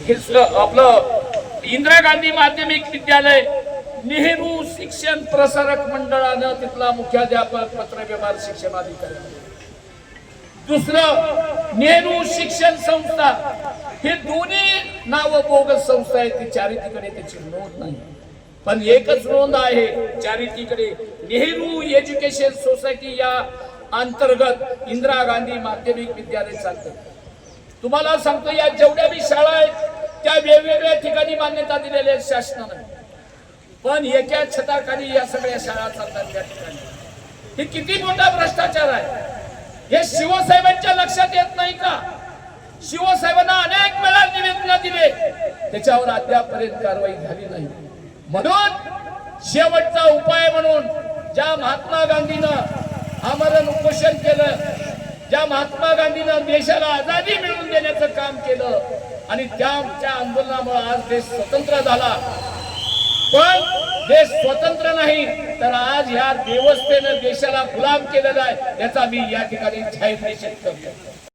हे आपलं इंदिरा गांधी माध्यमिक विद्यालय नेहरू शिक्षण प्रसारक मंडळानं तिथला मुख्याध्यापक पत्रव्यवहार शिक्षणाधिकारी, दुसरं नेहरू शिक्षण संस्था, हे दोन्ही नाव बोगस संस्था आहेत. ती चॅरिटीकडे त्याची नोंद नाही, पण एकच नोंद आहे चॅरिटीकडे. नेहरू एज्युकेशन सोसायटी या अंतर्गत इंदिरा गांधी माध्यमिक विद्यालय चालतं. तुम्हाला सांगतो, या जेवढ्या बी शाळा आहेत त्या वेगवेगळ्या ठिकाणी मान्यता दिलेल्या आहेत शासनाने, पण एका छताखाली या सगळ्या शाळा चालतात त्या ठिकाणी. हे किती मोठा भ्रष्टाचार आहे हे शिवसाहेबांच्या लक्षात येत नाही का? शिवसाहेबांना अनेक वेळा निवेदन दिले, त्याच्यावर अद्यापर्यंत कारवाई झाली नाही. म्हणून शेवटचा उपाय म्हणून ज्या महात्मा गांधीनं आमरण उपोषण केलं, ज्या महात्मा गांधीनं देशाला आझादी मिळवून देण्याचं काम केलं आणि त्या आंदोलनामुळे आज देश स्वतंत्र झाला. पण देश स्वतंत्र नाही तर आज ह्या व्यवस्थेनं देशाला गुलाम केलेला आहे, याचा मी या ठिकाणी जाहीर निषेध करतो.